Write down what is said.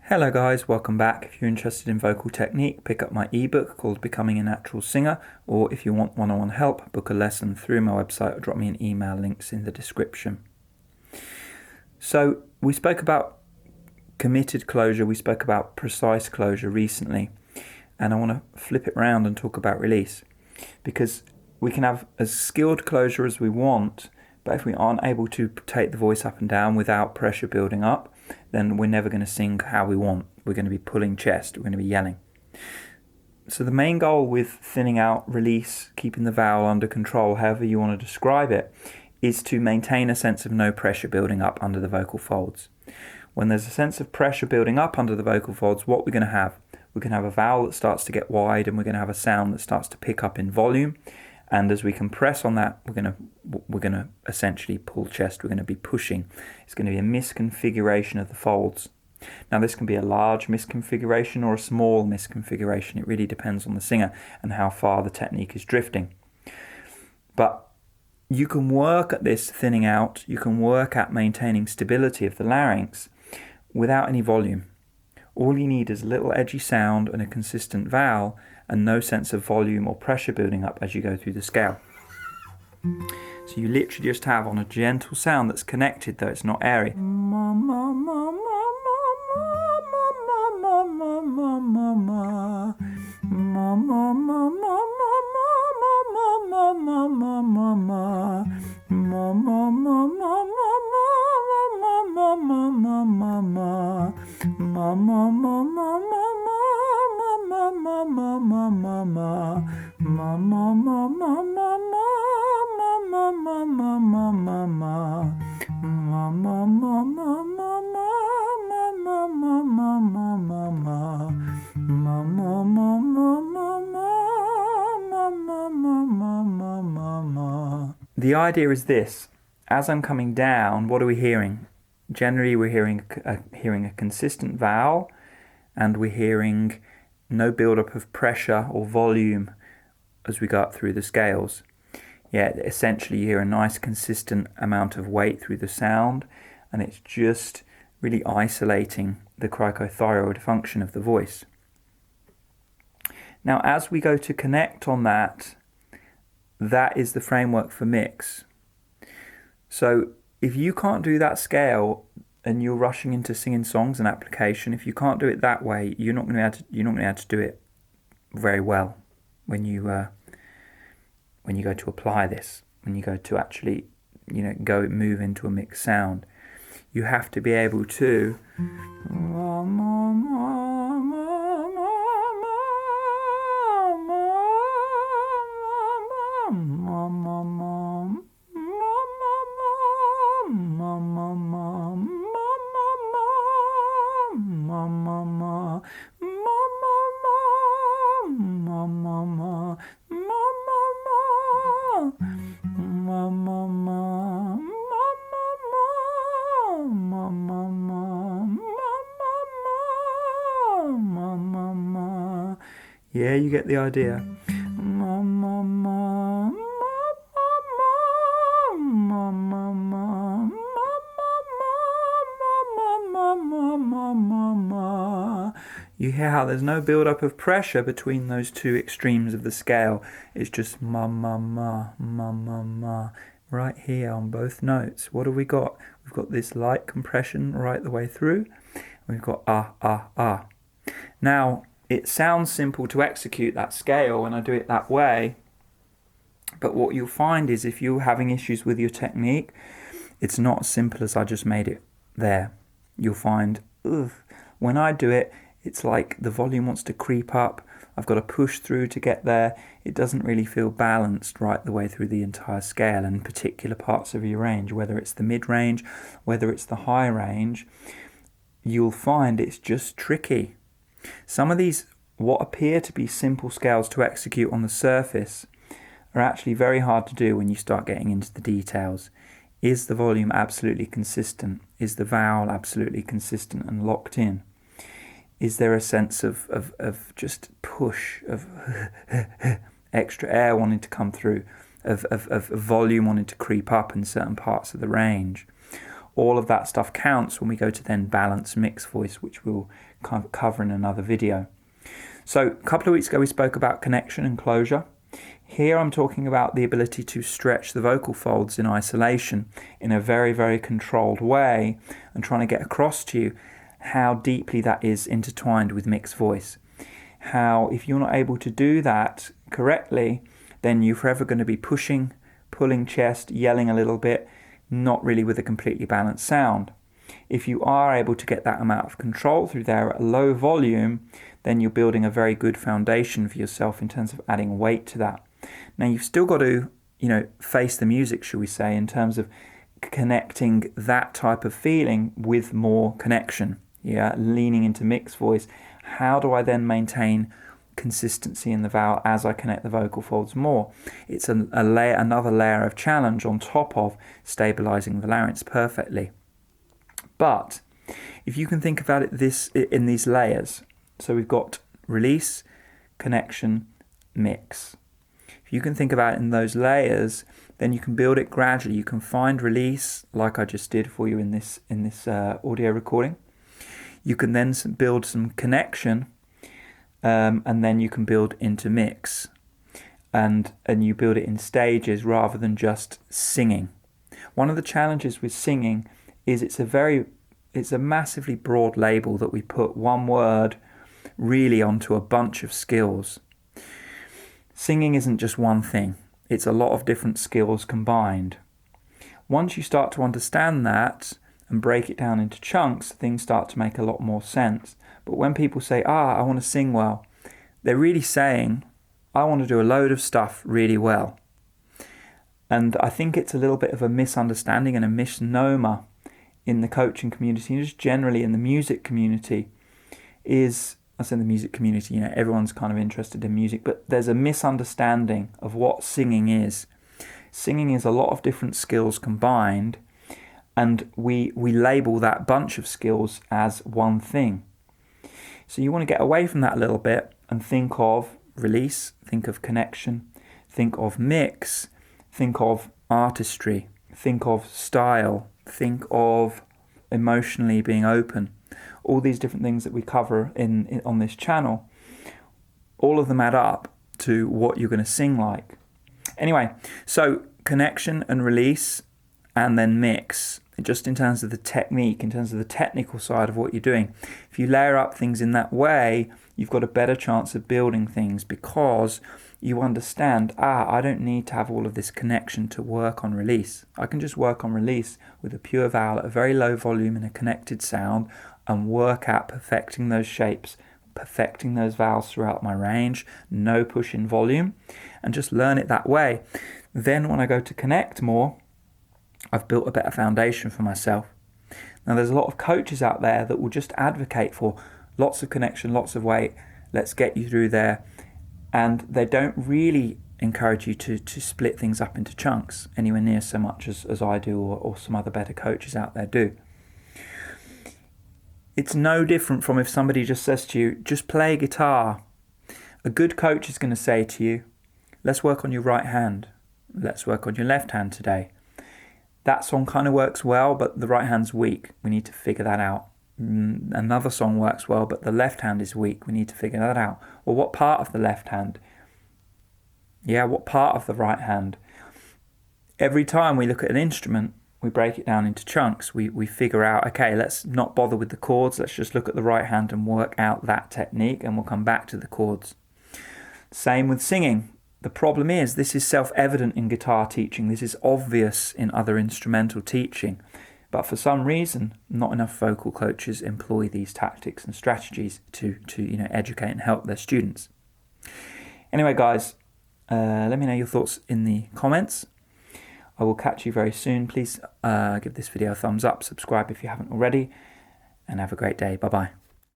Hello guys, welcome back. If you're interested in vocal technique, pick up my ebook called Becoming a Natural Singer, or if you want one-on-one help, book a lesson through my website or drop me an email, links in the description. So we spoke about committed closure, we spoke about precise closure recently, and I want to flip it around and talk about release, because we can have as skilled closure as we want, but if we aren't able to take the voice up and down without pressure building up, then we're never going to sing how we want. We're going to be pulling chest, we're going to be yelling. So the main goal with thinning out, release, keeping the vowel under control, however you want to describe it, is to maintain a sense of no pressure building up under the vocal folds. When there's a sense of pressure building up under the vocal folds, what we're going to have? We're going to have a vowel that starts to get wide, and we're going to have a sound that starts to pick up in volume. And as we compress on that, we're going to essentially pull chest. We're going to be pushing. It's going to be a misconfiguration of the folds. Now, this can be a large misconfiguration or a small misconfiguration. It really depends on the singer and how far the technique is drifting. But you can work at this thinning out. You can work at maintaining stability of the larynx without any volume. All you need is a little edgy sound and a consistent vowel, and no sense of volume or pressure building up as you go through the scale. So you literally just have on a gentle sound that's connected, though it's not airy. The idea is this: as I'm coming down, what are we hearing? Generally, we're hearing a consistent vowel, and we're hearing no build-up of pressure or volume as we go up through the scales. Yeah, essentially you hear a nice consistent amount of weight through the sound, and it's just really isolating the cricothyroid function of the voice. Now, as we go to connect on that, that is the framework for mix. So if you can't do that scale and you're rushing into singing songs and application, if you can't do it that way, you're not going to be able to do it very well when you go to apply this, when you go to actually move into a mixed sound. You have to be able to yeah, you get the idea. You hear how there's no build-up of pressure between those two extremes of the scale. It's just ma, ma, ma, ma, ma, ma, right here on both notes. What have we got? We've got this light compression right the way through. We've got ah, ah, ah. Now, it sounds simple to execute that scale when I do it that way, but what you'll find is if you're having issues with your technique, it's not as simple as I just made it there. You'll find, when I do it, it's like the volume wants to creep up. I've got to push through to get there. It doesn't really feel balanced right the way through the entire scale and particular parts of your range, whether it's the mid-range, whether it's the high range. You'll find it's just tricky. Some of these, what appear to be simple scales to execute on the surface, are actually very hard to do when you start getting into the details. Is the volume absolutely consistent? Is the vowel absolutely consistent and locked in? Is there a sense of just push, of extra air wanting to come through, of volume wanting to creep up in certain parts of the range? All of that stuff counts when we go to then balance mixed voice, which we'll kind of cover in another video. So a couple of weeks ago we spoke about connection and closure. Here I'm talking about the ability to stretch the vocal folds in isolation in a very, very controlled way, and trying to get across to you how deeply that is intertwined with mixed voice. How if you're not able to do that correctly, then you're forever going to be pushing, pulling chest, yelling a little bit, not really with a completely balanced sound. If you are able to get that amount of control through there at a low volume, then you're building a very good foundation for yourself in terms of adding weight to that. Now you've still got to, face the music, shall we say, in terms of connecting that type of feeling with more connection. Leaning into mixed voice. How do I then maintain consistency in the vowel as I connect the vocal folds more? It's another layer of challenge on top of stabilizing the larynx perfectly. But if you can think about it in these layers, so we've got release, connection, mix. If you can think about it in those layers, then you can build it gradually. You can find release, like I just did for you in this audio recording. You can then build some connection, and then you can build into mix, and you build it in stages rather than just singing. One of the challenges with singing is it's a massively broad label that we put one word really onto a bunch of skills. Singing isn't just one thing. It's a lot of different skills combined. Once you start to understand that and break it down into chunks, things start to make a lot more sense. But when people say, I want to sing well, they're really saying, I want to do a load of stuff really well. And I think it's a little bit of a misunderstanding and a misnomer in the coaching community, and just generally in the music community, everyone's kind of interested in music, but there's a misunderstanding of what singing is. Singing is a lot of different skills combined, and we label that bunch of skills as one thing. So you want to get away from that a little bit and think of release, think of connection, think of mix, think of artistry, think of style, think of emotionally being open. All these different things that we cover on this channel, all of them add up to what you're going to sing like. Anyway, so connection and release, and then mix. Just in terms of the technique, in terms of the technical side of what you're doing. If you layer up things in that way, you've got a better chance of building things, because you understand, I don't need to have all of this connection to work on release. I can just work on release with a pure vowel at a very low volume and a connected sound, and work at perfecting those shapes, perfecting those vowels throughout my range, no push in volume, and just learn it that way. Then when I go to connect more, I've built a better foundation for myself. Now there's a lot of coaches out there that will just advocate for lots of connection, lots of weight, let's get you through there, and they don't really encourage you to split things up into chunks anywhere near so much as I do, or some other better coaches out there do. It's no different from if somebody just says to you, just play guitar. A good coach is going to say to you, let's work on your right hand, let's work on your left hand today. That song kind of works well, but the right hand's weak. We need to figure that out. Another song works well, but the left hand is weak. We need to figure that out. Or what part of the left hand? What part of the right hand? Every time we look at an instrument, we break it down into chunks. We figure out, okay, let's not bother with the chords. Let's just look at the right hand and work out that technique, and we'll come back to the chords. Same with singing. The problem is, this is self-evident in guitar teaching. This is obvious in other instrumental teaching. But for some reason, not enough vocal coaches employ these tactics and strategies to educate and help their students. Anyway, guys, let me know your thoughts in the comments. I will catch you very soon. Please give this video a thumbs up, subscribe if you haven't already, and have a great day. Bye-bye.